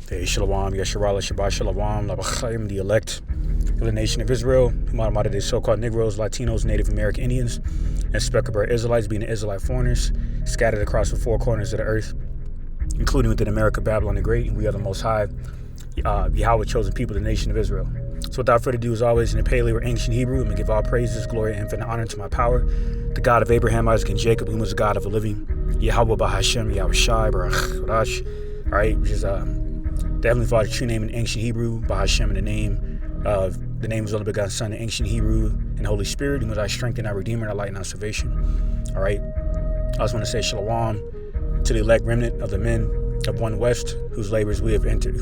Hey, Shalom, Yesharala, Shabbat Shalom, Labachayim, the elect of the nation of Israel, Humadamada, the so-called Negroes, Latinos, Native American Indians, and speckled Israelites, being the Israelite foreigners, scattered across the four corners of the earth, including within America, Babylon the Great, and we are the Most High, Yahweh chosen people, the nation of Israel. So without further ado, as always, in the Paleo or ancient Hebrew, I'm going to give all praises, glory, and infinite honor to my power, the God of Abraham, Isaac, and Jacob, whom is the God of the living, Yahweh Bahashem, Yahweh Shai, Baruch Kodash, all right, which is the Heavenly Father's true name in ancient Hebrew, Bahashem, in the name of the name of his only begotten Son in ancient Hebrew, and Holy Spirit, whom is our strength and our Redeemer, and our light and our salvation. All right. I just want to say Shalom to the elect remnant of the men of One West, whose labors we have entered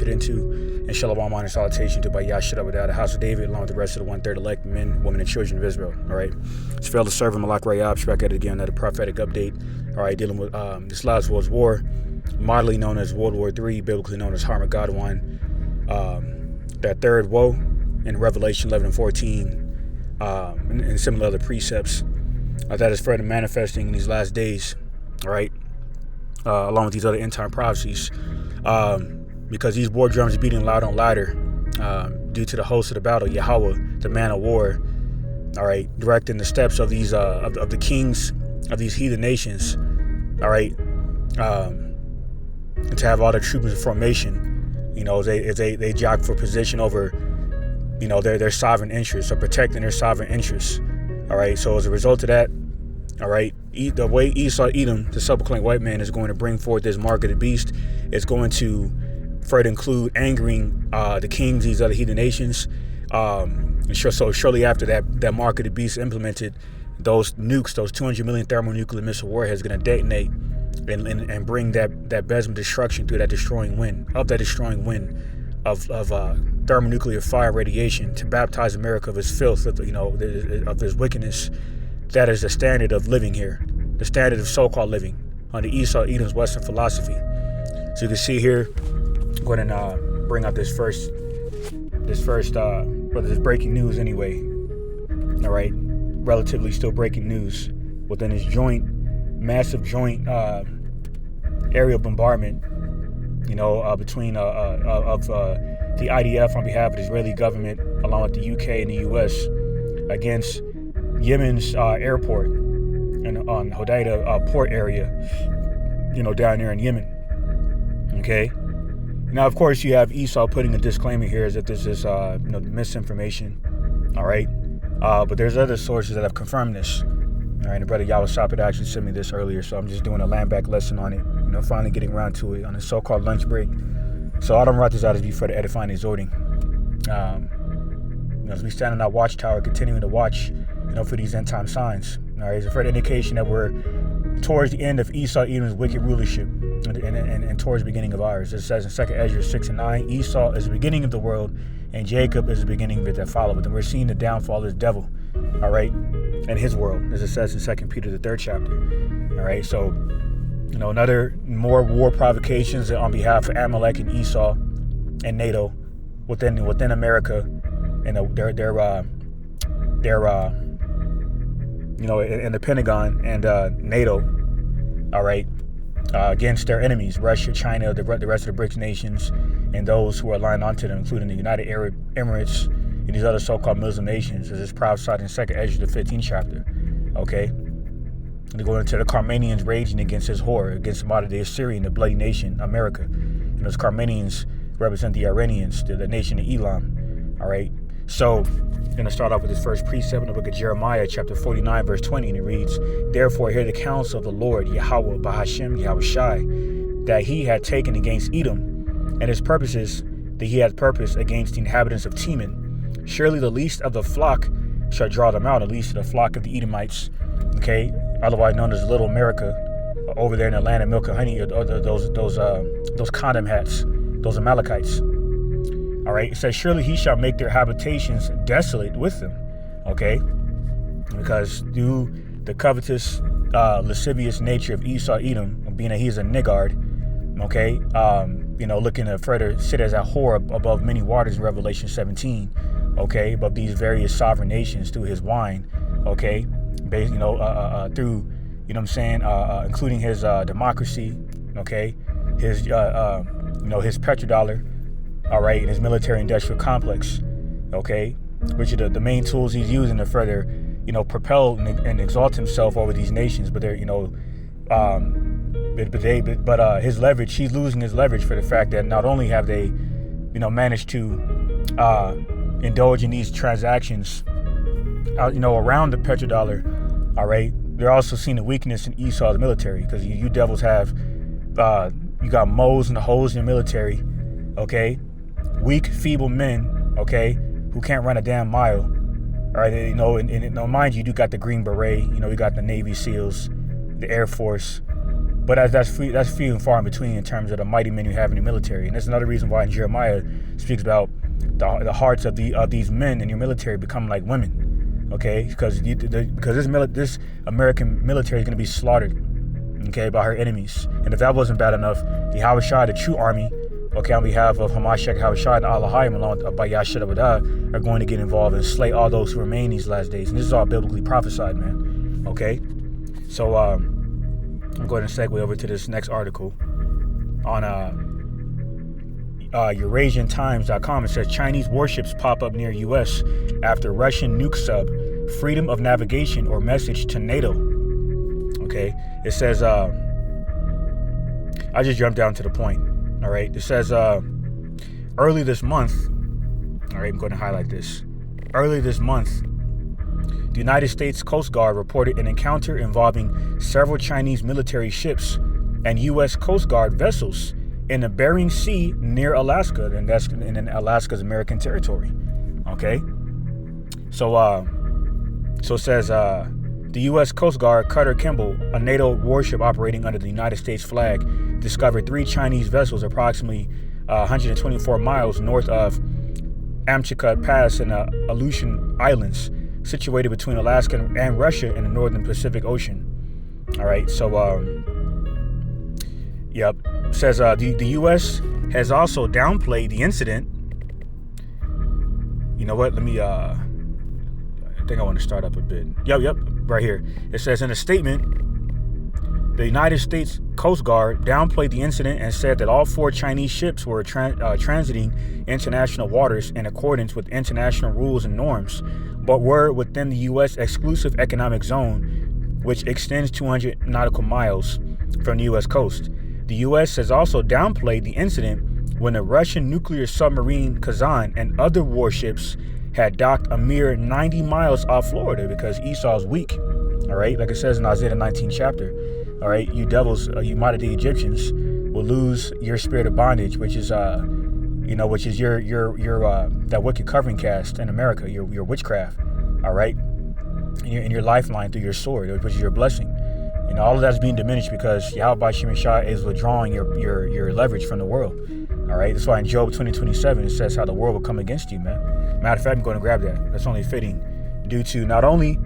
into, and Shalom honor salutation to Bayashida without the house of David, along with the rest of the 1/3 elect men, women, and children of Israel. All right. It's failed to serve him Malak Rayab, back at it again, another prophetic update. All right, dealing with this last world's war, moderately known as World War III, biblically known as Harmageddon, that third woe in Revelation 11 and 14, and similar other precepts that is further manifesting in these last days, all right, along with these other end-time prophecies, because these war drums are beating loud on louder due to the host of the battle, Yahweh, the man of war, all right, directing the steps of these of the kings of these heathen nations, all right, and to have all the troops in formation, you know, as they jock for position over, you know, their sovereign interests, or protecting their sovereign interests. All right. So as a result of that, all right, the way Esau Edom, the self-proclaimed white man, is going to bring forth this mark of the beast, is going to further include angering the kings, these other heathen nations. And so shortly after that mark of the beast implemented, those nukes, those 200 million thermonuclear missile warheads, going to detonate and bring that besom destruction through that destroying wind of thermonuclear fire radiation to baptize America of its filth, of its wickedness. That is the standard of living here, the standard of so-called living under Esau Edom's Western philosophy. So you can see here, I'm going to bring up this first, whether it's breaking news anyway. All right, relatively still breaking news within this massive joint aerial bombardment, you know, between the IDF on behalf of the Israeli government, along with the UK and the US, against Yemen's airport and on Hodeida port area, you know, down there in Yemen. Okay. Now, of course, you have Esau putting a disclaimer here as if this is misinformation. All right. But there's other sources that have confirmed this. All right, and brother Yahweh Sapid actually sent me this earlier, so I'm just doing a land back lesson on it, you know, finally getting around to it on a so-called lunch break. So all I'm write this out is be for the edifying and exhorting. As we stand in our watchtower, continuing to watch, you know, for these end-time signs. All right, it's a further indication that we're towards the end of Esau Edom's wicked rulership and towards the beginning of ours. It says in 2 Ezra 6 and 9, Esau is the beginning of the world, and Jacob is the beginning of it that followeth. And we're seeing the downfall of this devil, all right, and his world, as it says in 2 Peter, the 3rd chapter. All right, so, you know, another more war provocations on behalf of Amalek and Esau and NATO within America, and their you know, in the Pentagon and NATO, all right, against their enemies, Russia, China, the rest of the BRICS nations, and those who are aligned onto them, including the United Arab Emirates and these other so-called Muslim nations, as is prophesied in 2 Ezra, the 15th chapter. Okay, and they go into the Carmanians raging against his whore, against the modern-day Assyrian, the bloody nation, America. And those Carmanians represent the Iranians, the nation of Elam. All right, so I'm going to start off with this first precept in the book of Jeremiah, chapter 49, verse 20, and it reads, "Therefore hear the counsel of the Lord, Yahweh Bahashem, Yahweh Shai, that he had taken against Edom, and his purposes that he had purposed against the inhabitants of Teman. Surely the least of the flock shall draw them out, the least of the flock of the Edomites," okay, otherwise known as Little America, over there in the land of milk and honey, those condom hats, those Amalekites. All right, it says, "Surely he shall make their habitations desolate with them," okay, because through the covetous, lascivious nature of Esau Edom, being that he is a niggard, okay, you know, looking to further sit as a whore above many waters in Revelation 17, okay, above these various sovereign nations through his wine, okay, based, through, you know what I'm saying, including his democracy, okay, his his petrodollar, all right, and his military-industrial complex, okay, which are the main tools he's using to further, propel and exalt himself over these nations. But they're, his leverage, he's losing his leverage for the fact that not only have they, managed to indulge in these transactions, around the petrodollar, all right, they're also seeing a weakness in Esau's military, because you devils have, you got moles and holes in your military, okay, weak, feeble men, okay, who can't run a damn mile, all right, and mind you, got the Green Beret, you got the Navy SEALs, the Air Force, but that's few and far in between in terms of the mighty men you have in the military. And that's another reason why Jeremiah speaks about the hearts of these men in your military become like women, okay? Because this American military is going to be slaughtered, okay, by her enemies. And if that wasn't bad enough, the Habashah, the true army, okay, on behalf of Hamashiach Habashah and Allahayim, along with Bayashah Abadah, are going to get involved and slay all those who remain these last days. And this is all biblically prophesied, man, okay? So, I'm going to segue over to this next article on EurasianTimes.com. It says Chinese warships pop up near U.S. after Russian nuke sub, freedom of navigation or message to NATO. Okay, it says, I just jumped down to the point. All right, it says early this month. All right, I'm going to highlight this. Early this month, the United States Coast Guard reported an encounter involving several Chinese military ships and U.S. Coast Guard vessels in the Bering Sea near Alaska, and that's in Alaska's American territory. Okay, so it says the U.S. Coast Guard Cutter Kimball, a NATO warship operating under the United States flag, discovered 3 Chinese vessels approximately 124 miles north of Amchikut Pass in the Aleutian Islands, situated between Alaska and Russia in the northern Pacific Ocean. All right, so yep, says the U.S. has also downplayed the incident. You know what? Let me I think I want to start up a bit. Yep, right here. It says in a statement, the United States Coast Guard downplayed the incident and said that all 4 Chinese ships were transiting international waters in accordance with international rules and norms, but were within the U.S. exclusive economic zone, which extends 200 nautical miles from the U.S. coast. The U.S. has also downplayed the incident when the Russian nuclear submarine Kazan and other warships had docked a mere 90 miles off Florida because Esau's weak. All right, like it says in Isaiah 19 chapter. All right, you devils, you mighty Egyptians, will lose your spirit of bondage, which is which is your that wicked covering cast in America, your witchcraft. All right, and your lifeline through your sword, which is your blessing. All of that's being diminished because Yahweh Shemeshah is withdrawing your leverage from the world. All right, that's why in Job 20:27 it says how the world will come against you, man. Matter of fact, I'm going to grab that. That's only fitting due to not only,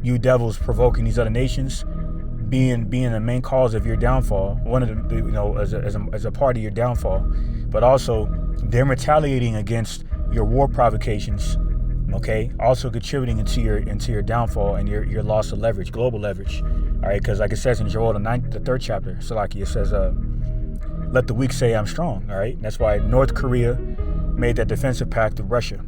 you devils provoking these other nations, being the main cause of your downfall, one of the, as a part of your downfall, but also them retaliating against your war provocations, okay, also contributing into your downfall and your loss of leverage, global leverage. All right, because like it says in Joel the 3rd chapter, Salaki, it says, let the weak say I'm strong. All right, that's why North Korea made that defensive pact with Russia.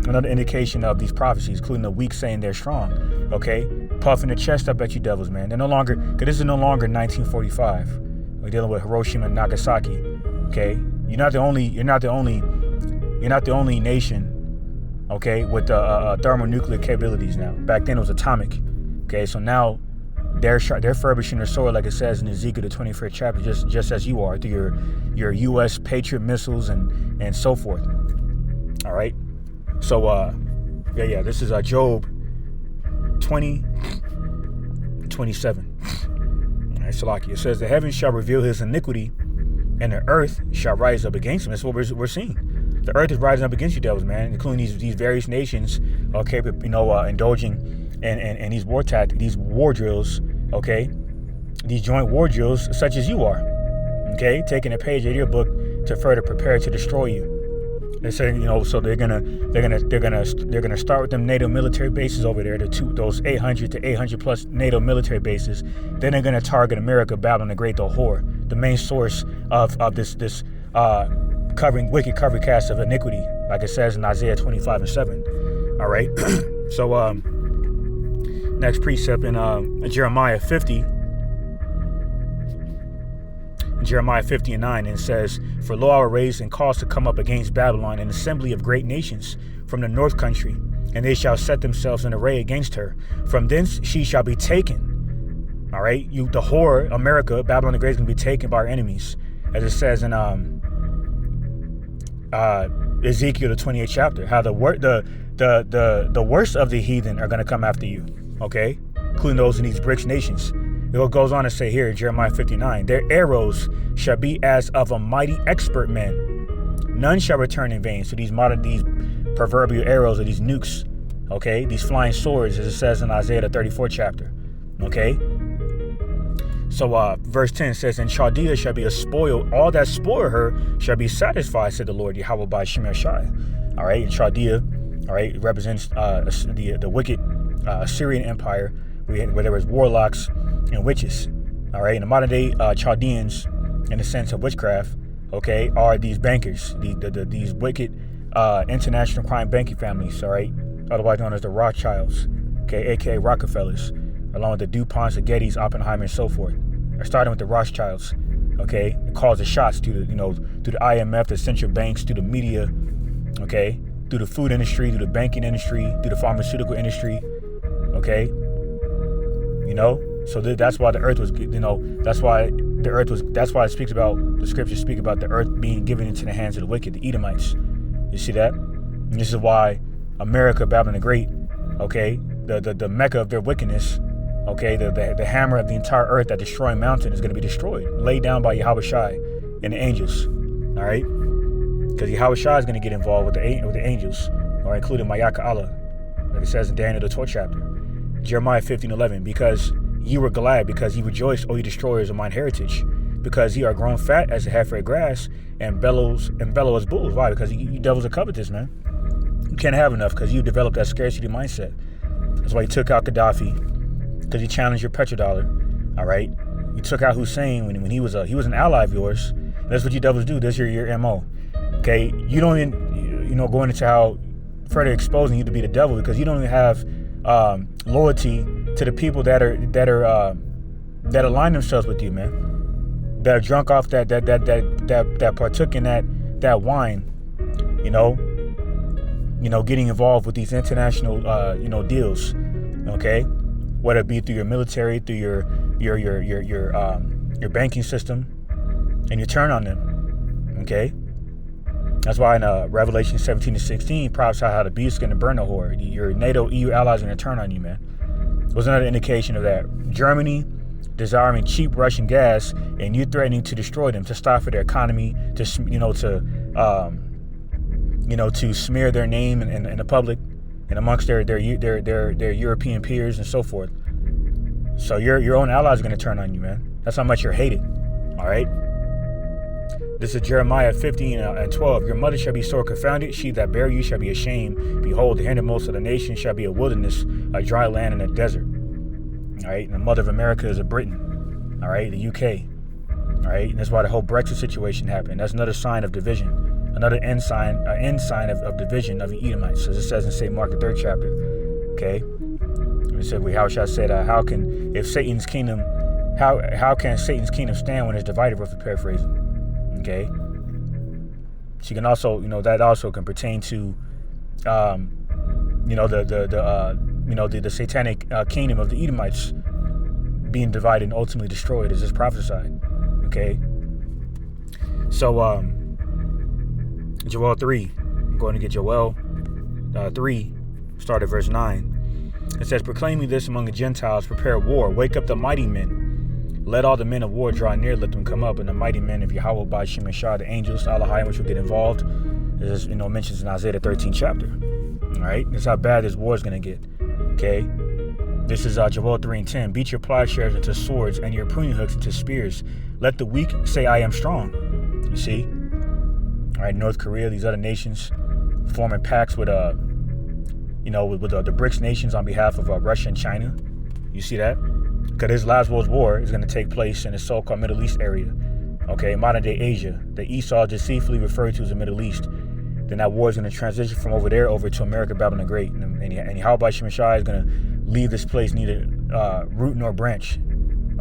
Another indication of these prophecies, including the weak saying they're strong, okay? Puffing their chest up at you devils, man. They're no longer, because this is no longer 1945. We're dealing with Hiroshima and Nagasaki, okay? You're not the only nation, okay, with thermonuclear capabilities now. Back then it was atomic, okay? So now they're furbishing their sword, like it says in Ezekiel the 21st chapter, just as you are, through your U.S. Patriot missiles and so forth. All right. So, this is Job 20:27. All right, Salaki. It says, the heavens shall reveal his iniquity, and the earth shall rise up against him. That's what we're seeing. The earth is rising up against you devils, man, including these various nations, okay, indulging in these war tactics, these war drills, okay, these joint war drills, such as you are, okay, taking a page out of your book to further prepare to destroy you. They're saying, so they're gonna start with them NATO military bases over there, those 800 to 800 plus NATO military bases. Then they're gonna target America, Babylon the Great, the whore, the main source of this wicked covering cast of iniquity, like it says in Isaiah 25:7. All right. So next precept in Jeremiah 50. Jeremiah 50:9, and it says, "For lo, I will raise and cause to come up against Babylon an assembly of great nations from the north country, and they shall set themselves in array against her. From thence she shall be taken." All right, the whore, America, Babylon the Great, is going to be taken by our enemies, as it says in Ezekiel the 28th chapter. How the worst of the heathen are going to come after you. Okay, including those in these BRICS nations. It goes on to say here in Jeremiah 59, "Their arrows shall be as of a mighty expert man. None shall return in vain." So these proverbial arrows or these nukes, okay, these flying swords, as it says in Isaiah the 34th chapter. Okay. So verse 10 says, "And Chaldea shall be a spoil. All that spoil her shall be satisfied, said the Lord Yahweh by Shemer Shai." All right. And Chaldea, all right, represents the wicked Assyrian Empire, where there was warlocks and witches. All right, in the modern day, Chaldeans, in the sense of witchcraft, okay, are these bankers, these wicked international crime banking families. All right, otherwise known as the Rothschilds, okay, aka Rockefellers, along with the DuPonts, the Gettys, Oppenheimer, and so forth. Starting with the Rothschilds, okay, it calls the shots through the IMF, the central banks, through the media, okay, through the food industry, through the banking industry, through the pharmaceutical industry, okay. So that's why the earth was, that's why it speaks about, the scriptures speak about the earth being given into the hands of the wicked, the Edomites. You see that? And this is why America, Babylon the Great, okay, the mecca of their wickedness, okay, the hammer of the entire earth, that destroying mountain, is going to be destroyed, laid down by Yahweh Shai and the angels. All right? Because Yahweh Shai is going to get involved with the angels, or including Mayaka Allah, like it says in Daniel the 12th chapter. Jeremiah 15:11, "Because ye were glad, because ye rejoiced, O ye destroyers of mine heritage, because ye are grown fat as the heifer of grass, and bellow as bulls." Why? Because you devils are covetous, man. You can't have enough because you developed that scarcity mindset. That's why you took out Gaddafi, because he challenged your petrodollar. All right, you took out Hussein when he was an ally of yours. That's what you devils do. That's your MO. Okay, you don't even go into how further exposing you to be the devil, because you don't even have loyalty to the people that align themselves with you, man. That are drunk off that partook in that wine, getting involved with these international deals, okay? Whether it be through your military, through your banking system, and you turn on them, okay? That's why in Revelation 17-16, prophesy how the beast is going to burn the whore. Your NATO, EU allies are going to turn on you, man. It was another indication of that. Germany desiring cheap Russian gas, and you threatening to destroy them, to stifle their economy, to smear their name in the public and amongst their European peers and so forth. So your own allies are going to turn on you, man. That's how much you're hated. All right. This is Jeremiah 15:12. "Your mother shall be sore confounded. She that bare you shall be ashamed. Behold, the hindermost of the nation shall be a wilderness, a dry land, and a desert." All right. And the mother of America is a Britain. All right. The UK. All right. And that's why the whole Brexit situation happened. That's another sign of division. Another end sign of division of the Edomites, as it says in St. Mark the 3rd chapter. Okay. It said, how shall I say that? How can Satan's kingdom stand when it's divided? Roughly paraphrasing. Okay. So you can also, that also can pertain to, the satanic kingdom of the Edomites being divided and ultimately destroyed, as is prophesied. Okay. So, Joel 3. I'm going to get Joel 3, start at verse 9. It says, "Proclaiming this among the Gentiles, prepare war, wake up the mighty men. Let all the men of war draw near, let them come up, and the mighty men of Yahweh by Shemer Shai, the angels, the Elohim, which will get involved," as mentions in Isaiah 13 chapter. All right, that's how bad this war is going to get. Okay, this is Joel 3:10. "Beat your plowshares into swords and your pruning hooks into spears. Let the weak say, I am strong." You see, all right, North Korea, these other nations forming pacts with the BRICS nations on behalf of Russia and China. You see that? Because this last world war is going to take place in the so-called Middle East area. Okay, modern day Asia, the Esau deceitfully referred to as the Middle East. Then that war is going to transition from over there over to America, Babylon the Great. And Yahweh Shemashai is going to leave this place neither root nor branch.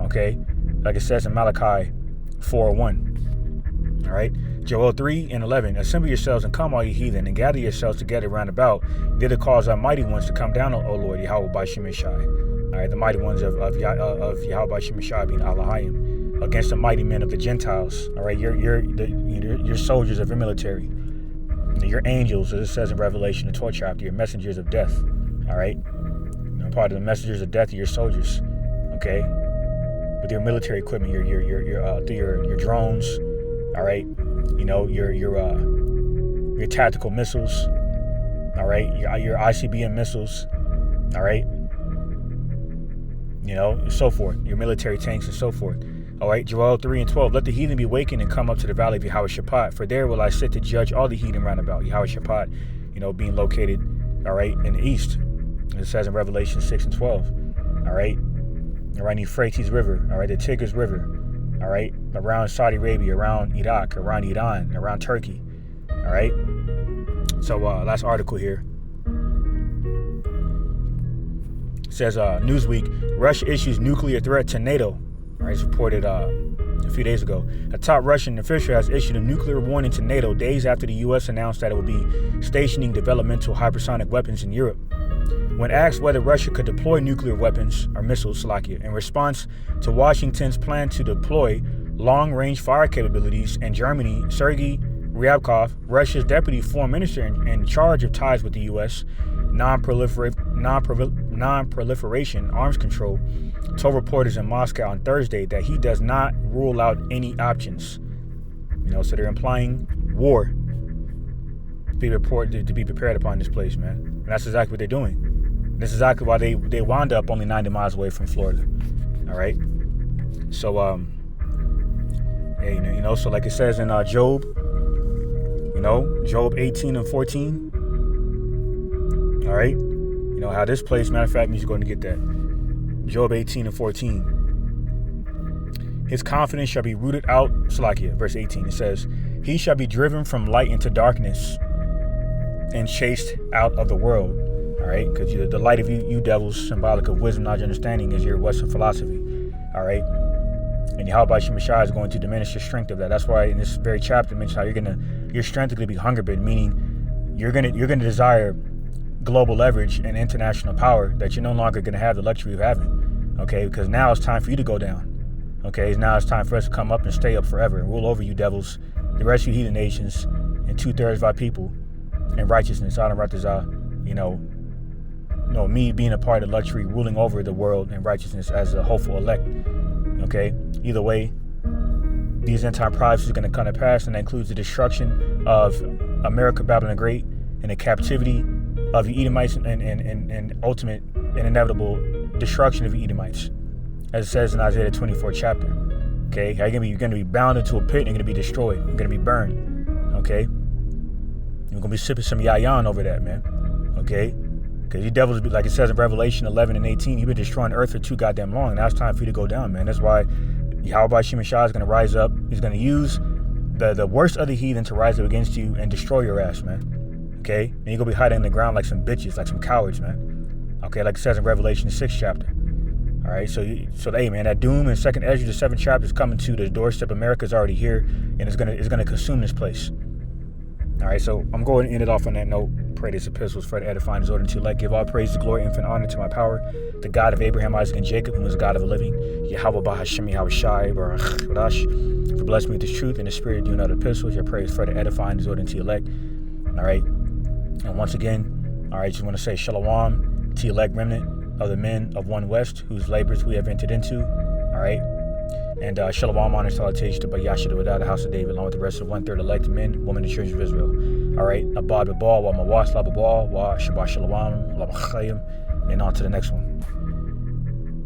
Okay, like it says in Malachi 4:1. All right, Joel 3:11. Assemble yourselves and come, all you heathen, and gather yourselves together round about. Thither cause our mighty ones to come down, O Lord, Yahweh Shemashai. All right, the mighty ones of Yahweh Shemashai being Allahayim, against the mighty men of the Gentiles. All right, your soldiers of your military. Your angels, as it says in Revelation, the 12th chapter, your messengers of death. All right, you're part of the messengers of death of your soldiers. Okay, with your military equipment, your drones. All right, your tactical missiles. All right, your ICBM missiles. All right, and so forth. Your military tanks and so forth. All right, Joel 3:12. Let the heathen be wakened and come up to the valley of Yahweh Shaphat, for there will I sit to judge all the heathen round about. Yahweh Shaphat, being located, all right, in the east. It says in Revelation 6:12. All right, around Euphrates River, all right, the Tigris River, all right, around Saudi Arabia, around Iraq, around Iran, around Turkey. All right. So last article here. It says Newsweek, Russia issues nuclear threat to NATO. All right, it's reported a few days ago. A top Russian official has issued a nuclear warning to NATO days after the U.S. announced that it would be stationing developmental hypersonic weapons in Europe. When asked whether Russia could deploy nuclear weapons or missiles, in response to Washington's plan to deploy long-range fire capabilities in Germany, Sergei Ryabkov, Russia's deputy foreign minister in charge of ties with the U.S., non-proliferation arms control, told reporters in Moscow on Thursday that he does not rule out any options. So they're implying war to be prepared upon this place, man. And that's exactly what they're doing. This is exactly why they wound up only 90 miles away from Florida. All right. So so like it says in Job, Job 18:14. All right. How this place, matter of fact, means you're going to get that. Job 18:14. His confidence shall be rooted out. Verse 18. It says, he shall be driven from light into darkness and chased out of the world. All right, because the light of you devils, symbolic of wisdom, knowledge, understanding, is your Western philosophy. All right, and Yahweh Shemashai is going to diminish the strength of that. That's why in this very chapter it mentions how your strength is going to be hunger bitten, meaning you're gonna desire global leverage and international power that you're no longer going to have the luxury of having. Okay, because now it's time for you to go down. Okay, now it's time for us to come up and stay up forever and rule over you devils, the rest of you heathen nations, and 2/3 of our people in righteousness. Me being a part of luxury, ruling over the world in righteousness as a hopeful elect. Okay, either way, these end time prophecies are going to come to pass, and that includes the destruction of America, Babylon the Great, and the captivity of the Edomites and ultimate and inevitable destruction of the Edomites, as it says in Isaiah 24 chapter. Okay, you're going to be bound into a pit and you're going to be destroyed. You're going to be burned. Okay, you're going to be sipping some yayan over that, man. Okay, because you devils, like it says in Revelation 11:18, you've been destroying earth for too goddamn long. Now it's time for you to go down, man. That's why Yahweh Shemashai is going to rise up. He's going to use the worst of the heathen to rise up against you and destroy your ass, man. Okay, and you're going to be hiding in the ground like some bitches, like some cowards, man. Okay, like it says in Revelation 6 chapter. All right, so hey, man, that doom in 2nd Ezra, the 7th chapter, is coming to the doorstep. America's already here, and it's gonna consume this place. All right, so I'm going to end it off on that note. Pray this epistle is for the edifying, his order to elect. Give all praise, glory, infinite honor to my power, the God of Abraham, Isaac, and Jacob, who is the God of the living. Yahweh Bahashemi Hawashai Baruch Kodash. For bless me with this truth and the spirit, do another epistle. Your praise for the edifying, his order to elect. All right, and once again, all right, just want to say shalom to elect remnant of the men of One West, whose labors we have entered into. All right. And shalom, honor, salutation to Bayasha, the house of David, along with the rest of 1/3 elected men, women, and children of Israel. All right. Abad Babal, wa Mawas, la Babal, wa Shabbat Shalom, la B'chayim, and on to the next one.